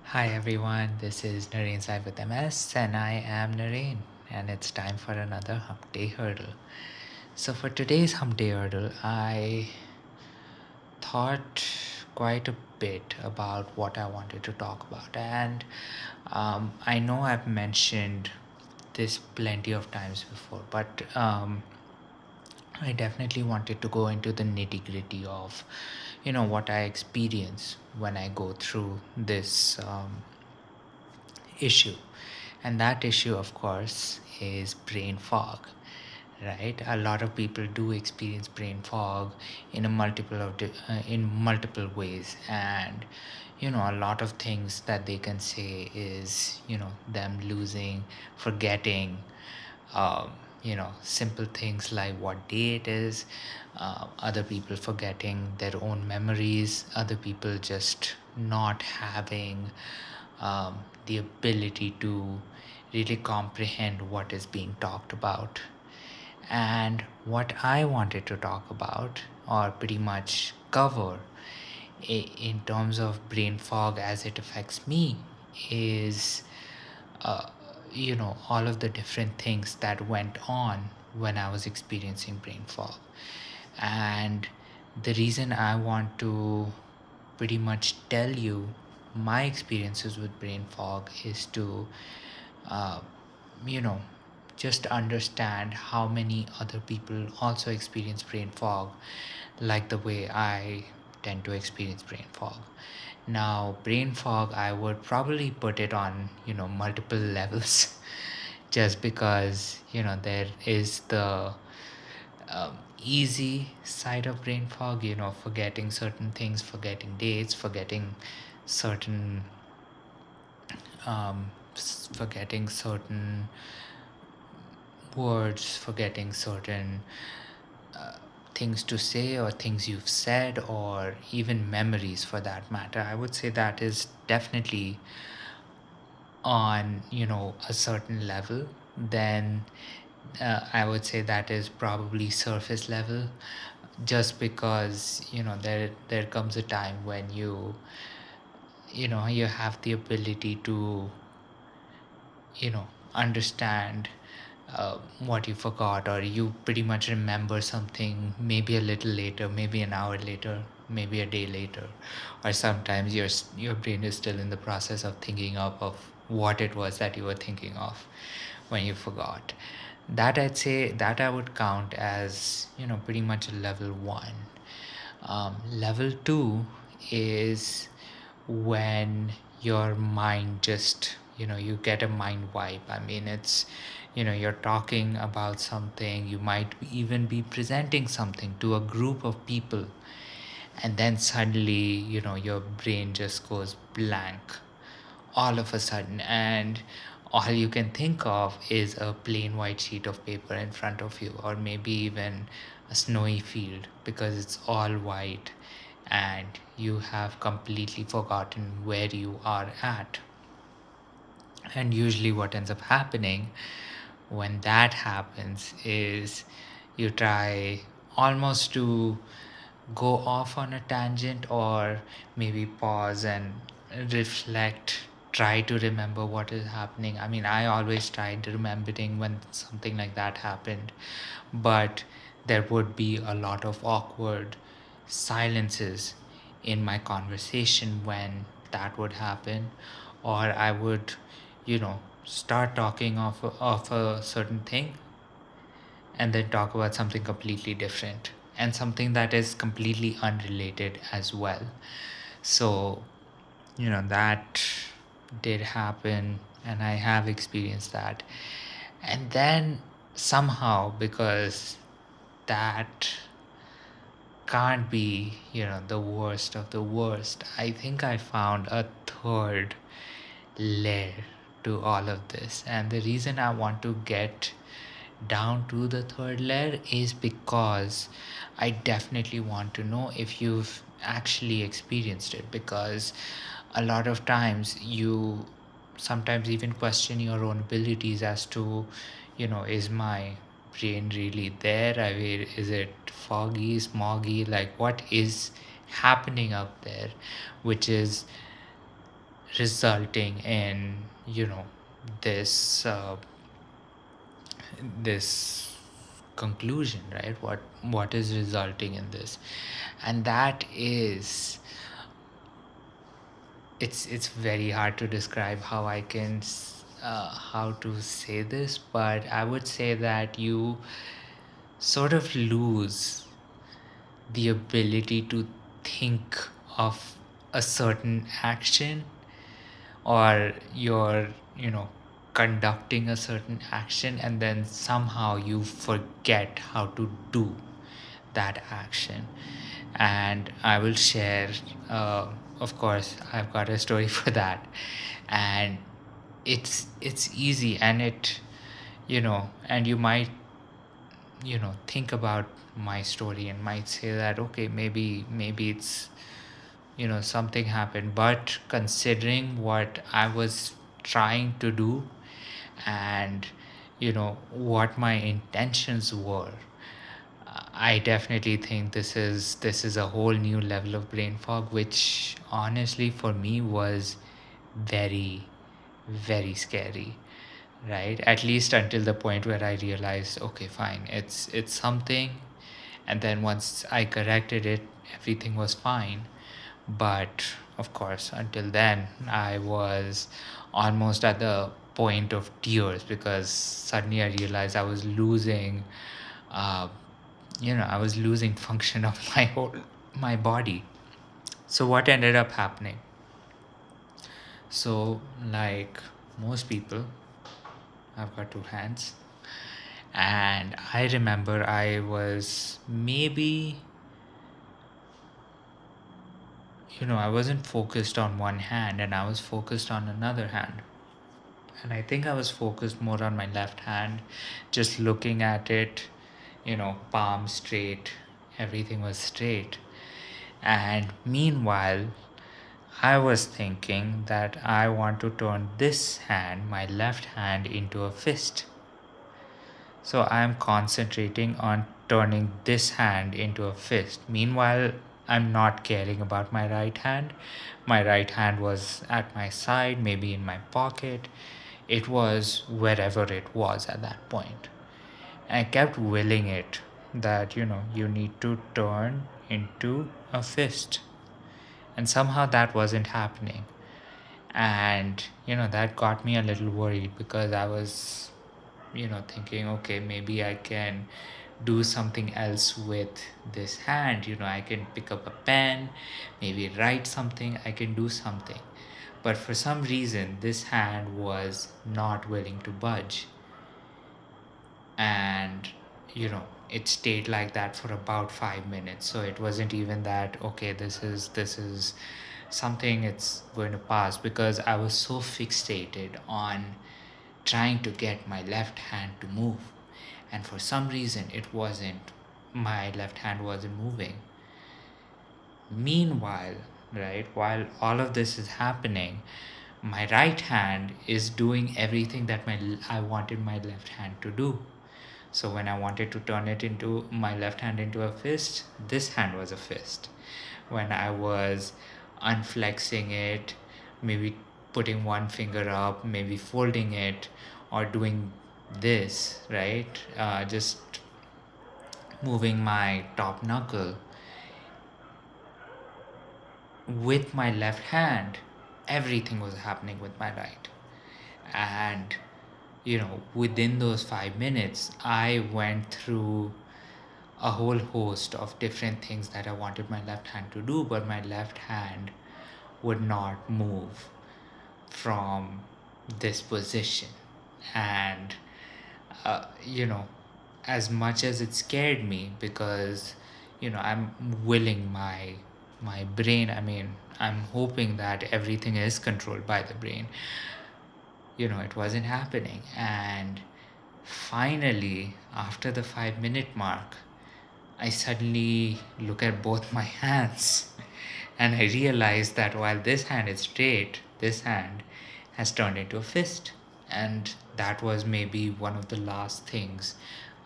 Hi everyone, this is Nareen Sai with MS and I am Nareen, and it's time for another Hump Day Hurdle. So for today's Hump Day Hurdle, I thought quite a bit about what I wanted to talk about, and I know I've mentioned this plenty of times before, but I definitely wanted to go into the nitty gritty of, what I experience when I go through this issue. And that issue, of course, is brain fog, right? A lot of people do experience brain fog in multiple ways, and a lot of things that they can say is them losing, forgetting, um, simple things like what day it is, other people forgetting their own memories, other people just not having the ability to really comprehend what is being talked about. And what I wanted to talk about, or pretty much cover, in terms of brain fog as it affects me, is uh, all of the different things that went on when I was experiencing brain fog. And the reason I want to pretty much tell you my experiences with brain fog is to uh, you know just understand how many other people also experience brain fog like the way I tend to experience brain fog. Now, brain fog, I would probably put it on, multiple levels just because, there is the easy side of brain fog, forgetting certain things, forgetting dates, forgetting certain, forgetting certain words, forgetting certain things to say or things you've said, or even memories for that matter. I would say that is definitely on a certain level. Then I would say that is probably surface level, just because there comes a time when you have the ability to understand what you forgot, or you pretty much remember something maybe a little later, maybe an hour later, maybe a day later, or sometimes your brain is still in the process of thinking of what it was that you were thinking of when you forgot. That I'd say that I would count as pretty much a level one. Level two is when your mind just you get a mind wipe. I mean, it's you're talking about something, you might even be presenting something to a group of people, and then suddenly your brain just goes blank all of a sudden, and all you can think of is a plain white sheet of paper in front of you, or maybe even a snowy field because it's all white, and you have completely forgotten where you are at. And usually, what ends up happening when that happens is you try almost to go off on a tangent, or maybe pause and reflect, try to remember what is happening. I mean, I always tried remembering when something like that happened, but there would be a lot of awkward silences in my conversation when that would happen, or I would start talking of a certain thing and then talk about something completely different and something that is completely unrelated as well. So, that did happen, and I have experienced that. And then somehow, because that can't be, the worst of the worst, I think I found a third layer to all of this. And the reason I want to get down to the third layer is because I definitely want to know if you've actually experienced it, because a lot of times you sometimes even question your own abilities as to is my brain really there? I mean, is it foggy, smoggy? Like, what is happening up there, which is resulting in, this this conclusion, right? What is resulting in this? And that is, it's very hard to describe how I can how to say this, but I would say that you sort of lose the ability to think of a certain action, or you're, conducting a certain action, and then somehow you forget how to do that action. And I will share, of course, I've got a story for that. And it's easy, and and you might, think about my story and might say that, okay, maybe it's, something happened. But considering what I was trying to do, and what my intentions were, I definitely think this is a whole new level of brain fog, which honestly for me was very, very scary, right? At least until the point where I realized, okay, fine, it's something, and then once I corrected it, everything was fine. But of course, until then, I was almost at the point of tears, because suddenly I realized uh, I was losing function of my body. So what ended up happening? So, like most people, I've got two hands, and I remember I was maybe, I wasn't focused on one hand, and I was focused on another hand. And I think I was focused more on my left hand, just looking at it, palm straight, everything was straight. And meanwhile, I was thinking that I want to turn this hand, my left hand, into a fist. So I'm concentrating on turning this hand into a fist. Meanwhile, I'm not caring about my right hand. My right hand was at my side, maybe in my pocket. It was wherever it was at that point. And I kept willing it that, you need to turn into a fist. And somehow that wasn't happening. And, that got me a little worried, because I was, thinking, okay, maybe I can do something else with this hand. I can pick up a pen, maybe write something, I can do something. But for some reason, this hand was not willing to budge. And, it stayed like that for about 5 minutes. So it wasn't even that, okay, this is something, it's going to pass, because I was so fixated on trying to get my left hand to move. And for some reason, my left hand wasn't moving. Meanwhile, right, while all of this is happening, my right hand is doing everything that I wanted my left hand to do. So when I wanted to turn it into my left hand into a fist, this hand was a fist. When I was unflexing it, maybe putting one finger up, maybe folding it, or doing this, right? Just moving my top knuckle with my left hand, everything was happening with my right. And, within those 5 minutes, I went through a whole host of different things that I wanted my left hand to do, but my left hand would not move from this position. And, uh, you know, as much as it scared me, because, I'm willing my brain, I mean, I'm hoping that everything is controlled by the brain. It wasn't happening. And finally, after the 5 minute mark, I suddenly look at both my hands, and I realize that while this hand is straight, this hand has turned into a fist. And that was maybe one of the last things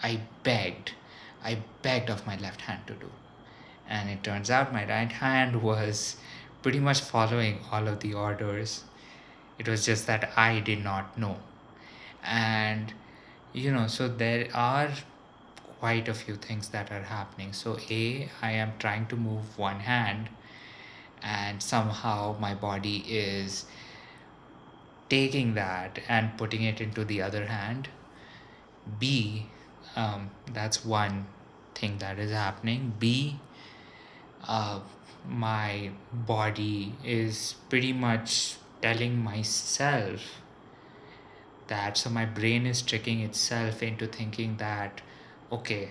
I begged. I begged of my left hand to do. And it turns out my right hand was pretty much following all of the orders. It was just that I did not know. And so there are quite a few things that are happening. So I am trying to move one hand, and somehow my body is taking that and putting it into the other hand. B, that's one thing that is happening. B, uh, my body is pretty much telling myself that, so my brain is tricking itself into thinking that, okay,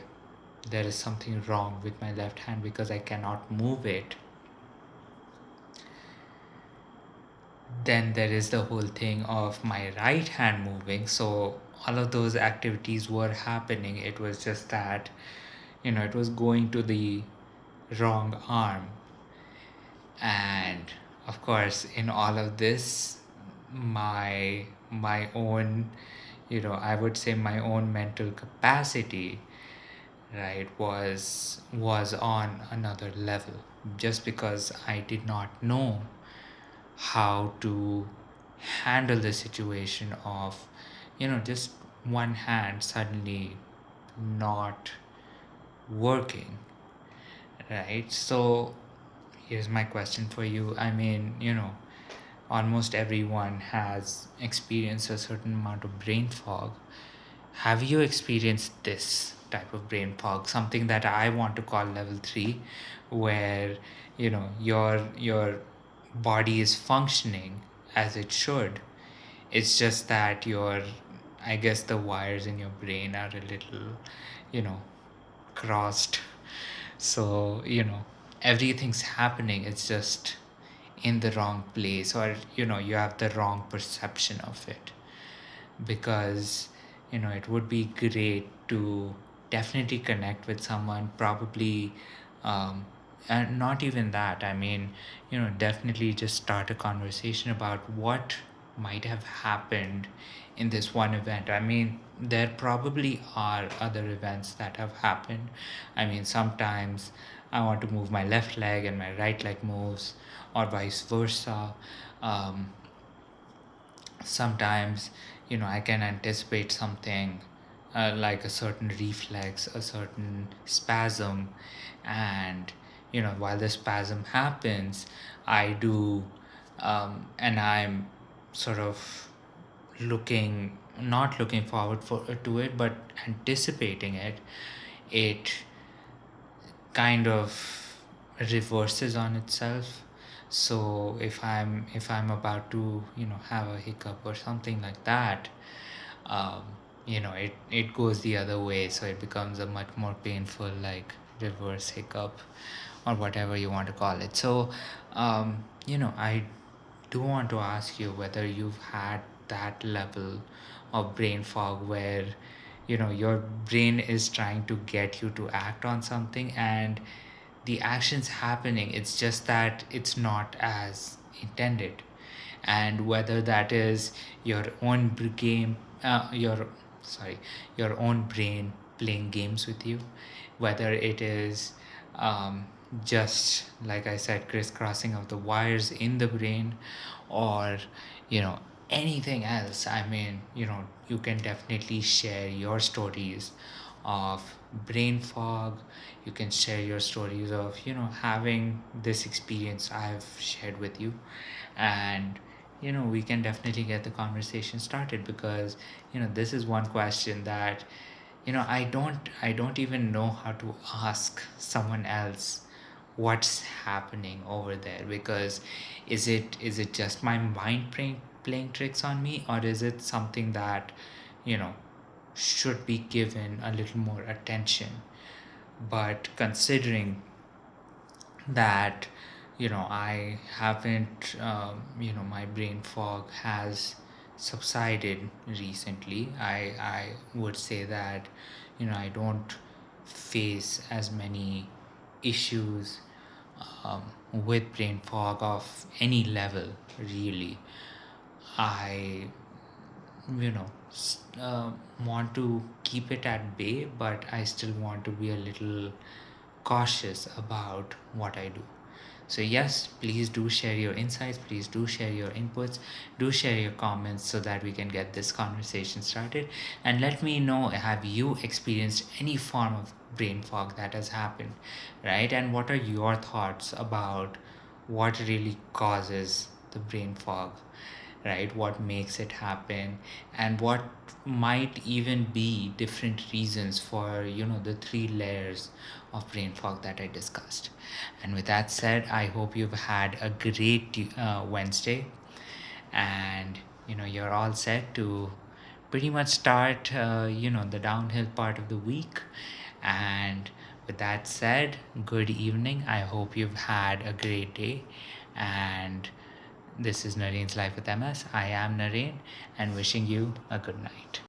there is something wrong with my left hand because I cannot move it. Then there is the whole thing of my right hand moving. So all of those activities were happening. It was just that, it was going to the wrong arm. And of course, in all of this, my own, I would say my own mental capacity, right, was on another level, just because I did not know how to handle the situation of, just one hand suddenly not working, right? So here's my question for you. I mean, almost everyone has experienced a certain amount of brain fog. Have you experienced this type of brain fog, something that I want to call level 3, where your body is functioning as it should? It's just that I guess the wires in your brain are a little, you know crossed. So everything's happening, it's just in the wrong place, or you have the wrong perception of it. Because it would be great to definitely connect with someone, probably, and not even that, I mean, definitely just start a conversation about what might have happened in this one event. I mean, there probably are other events that have happened. I mean, sometimes I want to move my left leg and my right leg moves, or vice versa. um, Sometimes I can anticipate something, like a certain reflex, a certain spasm, and while the spasm happens, I do, and I'm sort of not looking forward to it, but anticipating it kind of reverses on itself. So if I'm about to have a hiccup or something like that, um, it goes the other way, so it becomes a much more painful, like, reverse hiccup, or whatever you want to call it. So I do want to ask you whether you've had that level of brain fog where your brain is trying to get you to act on something, and the action's happening, it's just that it's not as intended. And whether that is your own game, your own brain playing games with you, whether it is, um, just like I said, crisscrossing of the wires in the brain, or you know anything else. I mean, you can definitely share your stories of brain fog. You can share your stories of having this experience I've shared with you, and we can definitely get the conversation started, because this is one question that I don't even know how to ask someone else what's happening over there. Because is it just my mind playing tricks on me, or is it something that you know should be given a little more attention? But considering that I haven't, my brain fog has subsided recently, I would say that I don't face as many issues, um, with brain fog of any level, really. I want to keep it at bay, but I still want to be a little cautious about what I do. So yes, please do share your insights, please do share your inputs, do share your comments so that we can get this conversation started. And let me know, have you experienced any form of brain fog that has happened, right? And what are your thoughts about what really causes the brain fog, right? What makes it happen, and what might even be different reasons for, the three layers of brain fog that I discussed. And with that said, I hope you've had a great Wednesday, and you're all set to pretty much start the downhill part of the week. And with that said, good evening. I hope you've had a great day, and this is Nareen's Life with MS. I am Nareen, and wishing you a good night.